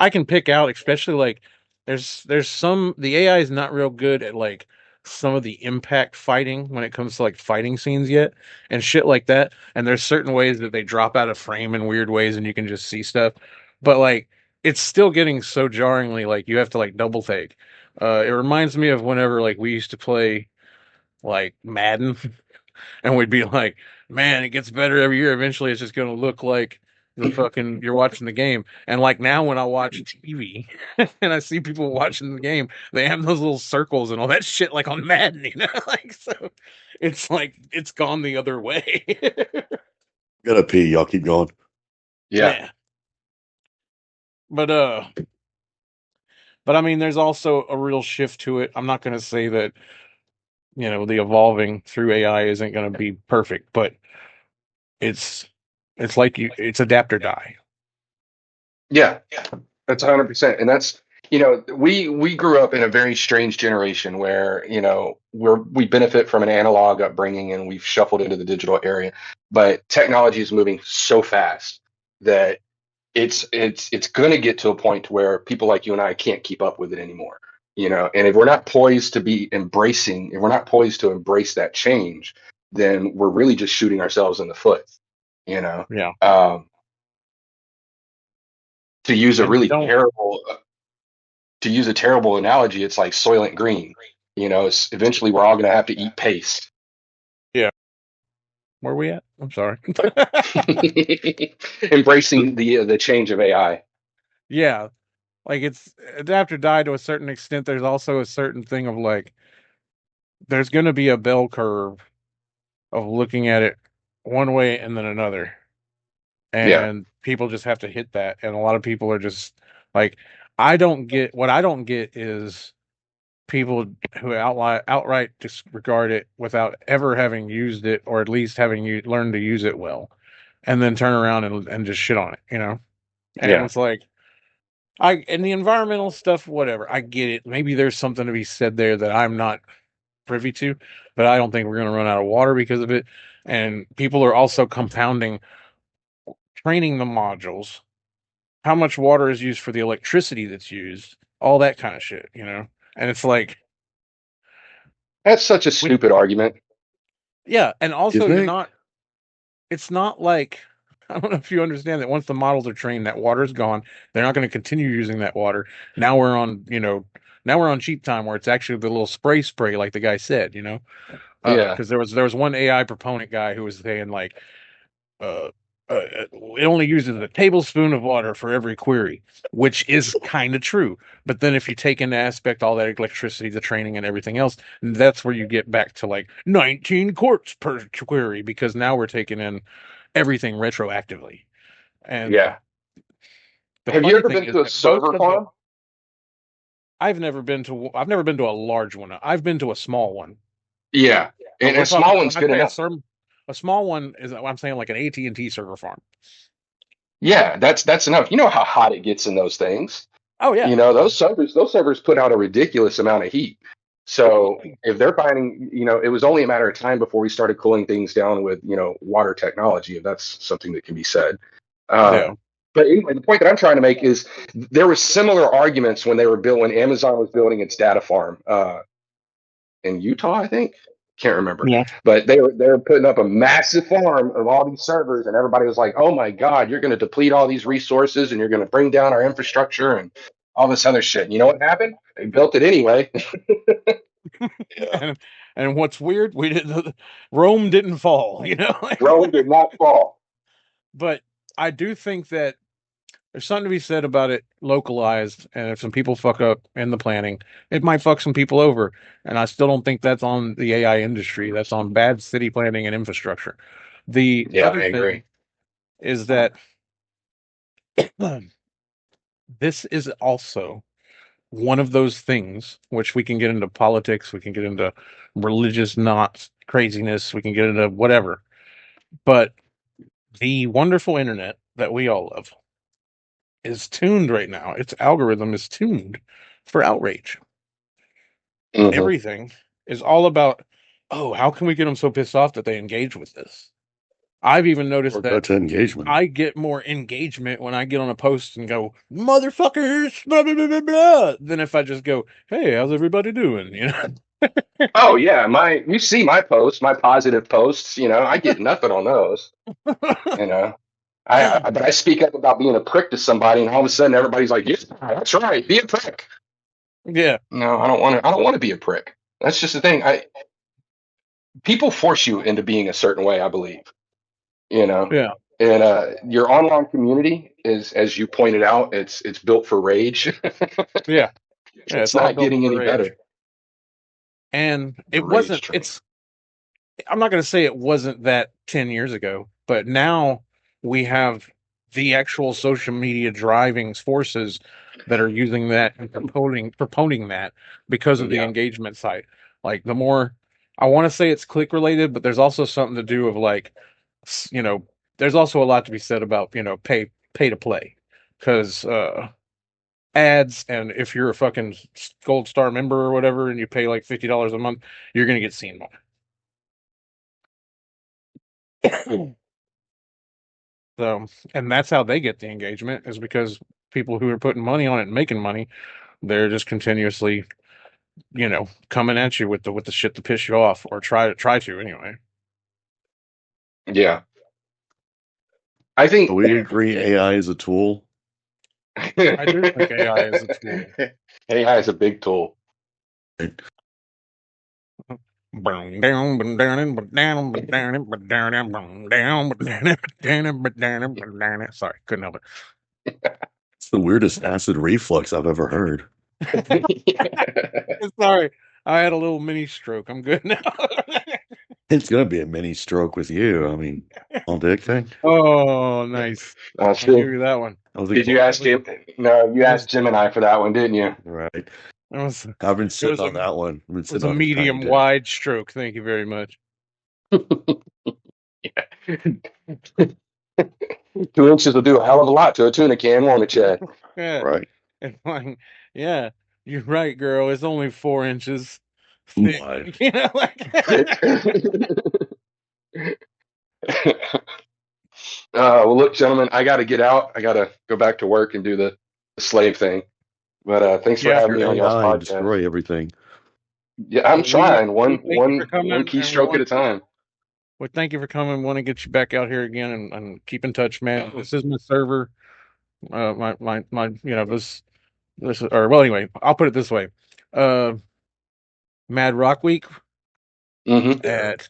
can pick out, especially like there's some the AI is not real good at like some of the impact fighting when it comes to like fighting scenes yet and shit like that. And there's certain ways that they drop out of frame in weird ways and you can just see stuff. But like it's still getting so jarringly like you have to like double take. It reminds me of whenever like we used to play like Madden and we'd be like, man, it gets better every year. Eventually, it's just going to look like the fucking you're watching the game. And like now, when I watch TV and I see people watching the game, they have those little circles and all that shit, like on Madden, you know, like so. It's like it's gone the other way. Gotta pee. Y'all keep going. Yeah. Yeah, but but I mean, there's also a real shift to it. I'm not going to say that the evolving through AI isn't going to be perfect, but it's it's like it's adapt or die. Yeah. That's 100%. And that's, we grew up in a very strange generation where, we benefit from an analog upbringing and we've shuffled into the digital area. But technology is moving so fast that it's going to get to a point where people like you and I can't keep up with it anymore. And if we're not poised to be embracing, if we're not poised to embrace that change, then we're really just shooting ourselves in the foot, you know. Yeah. Um, To use a And really terrible analogy, it's like Soylent Green. It's eventually we're all going to have to eat paste. Yeah. Where are we at? I'm sorry. Embracing the change of AI. Yeah. Like it's adapt or die to a certain extent. There's also a certain thing of like there's going to be a bell curve of looking at it one way and then another. Yeah, And people just have to hit that. And a lot of people are just like, I don't get what I don't get is people who outright disregard it without ever having used it or at least having learned to use it well, and then turn around and just shit on it, And yeah, it's like and the environmental stuff, whatever. I get it. Maybe there's something to be said there that I'm not privy to, but I don't think we're going to run out of water because of it. And people are also compounding training the modules, how much water is used for the electricity that's used, all that kind of shit, And it's like, that's such a we, stupid argument. yeah, and You also think? it's not like I don't know if you understand that once the models are trained, that water's gone. They're not going to continue using that water. Now we're on, now we're on cheap time where it's actually the little spray, like the guy said, Yeah, because there was one AI proponent guy who was saying like, uh, it only uses a tablespoon of water for every query, which is kind of true. But then if you take into aspect all that electricity, the training, and everything else, that's where you get back to like 19 quarts per query because now we're taking in everything retroactively. And yeah. the Have you funny ever thing been is to a that most server of the farm? I've never been to a large one. I've been to a small one. Yeah, But and we're a talking small when one's I good say enough. a small one is I'm saying like an AT&T server farm. Yeah, that's enough. You know how hot it gets in those things. Oh yeah. Those servers put out a ridiculous amount of heat. So if they're finding, it was only a matter of time before we started cooling things down with, water technology, if that's something that can be said. Uh, Yeah. but anyway, the point that I'm trying to make is there were similar arguments when Amazon was building its data farm in Utah, I think. Can't remember, Yeah. but they were putting up a massive farm of all these servers, and everybody was like, "Oh my God, you're going to deplete all these resources, and you're going to bring down our infrastructure and all this other shit." You know what happened? They built it anyway. Yeah. And what's weird, we didn't Rome didn't fall, Rome did not fall. But I do think that there's something to be said about it localized, and if some people fuck up in the planning, it might fuck some people over. And I still don't think that's on the AI industry. That's on bad city planning and infrastructure. The Yeah, other I agree. thing is that this is also one of those things which we can get into politics, we can get into religious knots, craziness, we can get into whatever. But the wonderful internet that we all love is tuned right now. Its algorithm is tuned for outrage. Hmm. Everything is all about, oh, how can we get them so pissed off that they engage with this? I've even noticed Or that got to engagement. I get more engagement when I get on a post and go, motherfuckers, blah, blah, blah, blah, blah, than if I just go, hey, how's everybody doing? Oh yeah, you see my posts, my positive posts. I get nothing on those. You know, but I speak up about being a prick to somebody, and all of a sudden everybody's like, "Yeah, that's right, be a prick." Yeah, No, I don't want to. I don't want to be a prick. That's just the thing. People force you into being a certain way, I believe. You know, yeah, and your online community is, as you pointed out, it's built for rage. yeah, yeah. It's It's all not built getting for any rage. better. And The it rage wasn't, train. I'm not going to say it wasn't that 10 years ago, but now we have the actual social media driving forces that are using that and proponing that because of the Yeah, engagement site. Like the more I want to say it's click related, but there's also something to do of like, there's also a lot to be said about, pay to play because, ads, and if you're a fucking gold star member or whatever and you pay like $50 a month, you're going to get seen more. So, and that's how they get the engagement is because people who are putting money on it and making money, they're just continuously, coming at you with the shit to piss you off or try to anyway. yeah. I So think we agree AI is a tool. I do think AI is a tool. AI is a big tool. Sorry, couldn't help it. It's the weirdest acid reflux I've ever heard. Sorry, I had a little mini stroke. I'm good now. It's gonna be a mini stroke with you. I mean, on dick thing. Oh, nice. I'll give you that one. Did you ask Jim? No, you asked Gemini for that one, didn't you? Right. Was, I've been sitting on that one. I've been it was sitting a on it for medium 90 days. wide stroke. Thank you very much. Yeah. 2 inches will do a hell of a lot to a tuna can, won't it, Chad? Yeah. Right. And like, yeah, you're right, girl. It's only 4 inches thick. What? You know, well, look, gentlemen, I got to get out. I got to go back to work and do the slave thing. But thanks for having me on y'all's AI podcast. destroy everything. Yeah, I'm trying one coming, keystroke at a time. Well, thank you for coming. Want to get you back out here again and keep in touch, man. This is my server. My you know, this or well, anyway, I'll put it this way. Mad Rock Week at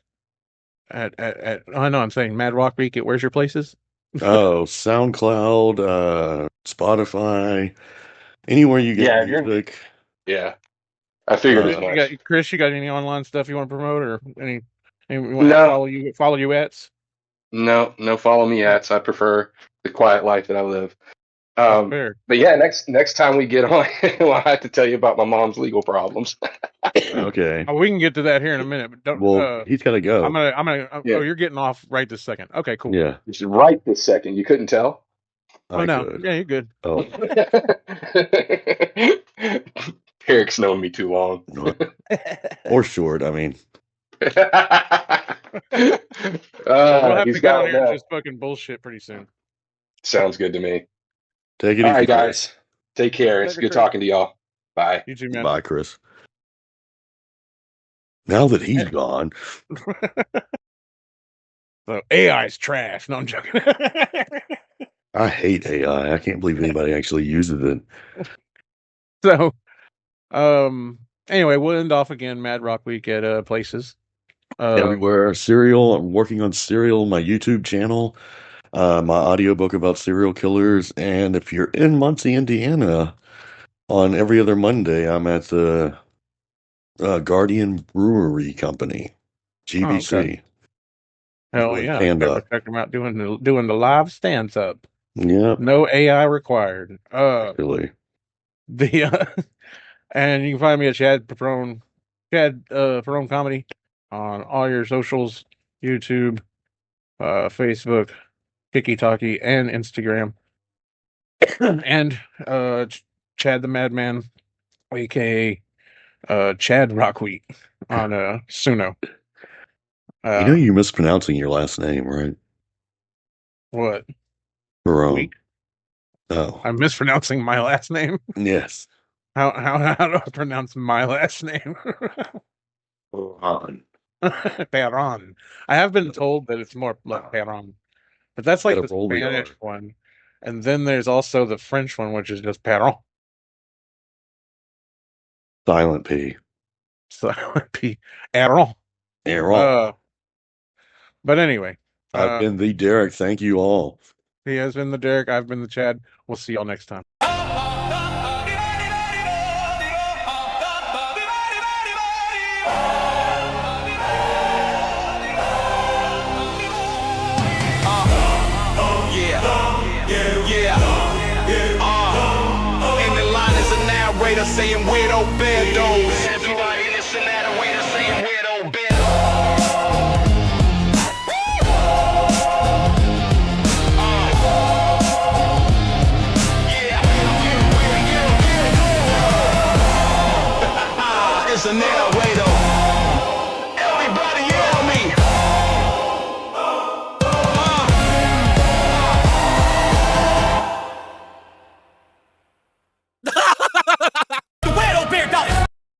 I know I'm saying Mad Rock Week at Where's Your Places? Oh, SoundCloud, Spotify, anywhere you get music. Yeah, I figured as much. Chris, you got any online stuff you want to promote, or any No. follow you ats? No follow me ats. I prefer the quiet life that I live. Fair. But yeah, next time we get on, I have to tell you about my mom's legal problems. Okay. Oh, we can get to that here in a minute, but don't. Well, he's gotta go. I'm gonna. Yeah. Oh, you're getting off right this second. Okay, cool. Yeah. Just right this second. You couldn't tell? Oh no. Could. Yeah, you're good. Oh. Eric's known me too long. Or short. I mean. We'll have to go on here and just fucking bullshit pretty soon. Sounds good to me. Take it easy, all right, guys. Chris. Take care. It's good talking to y'all. Bye. You too, man. Bye, Chris. Now that he's gone. So AI's trash. No, I'm joking. I hate AI. I can't believe anybody actually uses it. So, anyway, we'll end off again. Mad Rock Week at places. Everywhere. Serial. I'm working on Serial, my YouTube channel. My audiobook about serial killers. And if you're in Muncie, Indiana, on every other Monday, I'm at the Guardian Brewery Company, GBC. Oh, okay. Hell yeah! Check them out doing the live stands up. Yeah. No AI required. Really. And you can find me at Chad Perrone Comedy on all your socials, YouTube, Facebook, TikTok, and Instagram. And Chad the Madman, aka Chad Rock Week on Suno. You know you're mispronouncing your last name, right? What? Perrone. Oh. I'm mispronouncing my last name? Yes. How do I pronounce my last name? Perrone. Perron. I have been told that it's more like Perron. But that's like the Spanish one. And then there's also the French one, which is just Perron. Silent P. Silent P. Perron. Perron. But anyway. I've been the Derek. Thank you all. He has been the Derek. I've been the Chad. We'll see y'all next time. Saying weirdo beardos. Everybody listen at a waiter saying weirdo beardo. Yeah. It's a narrator.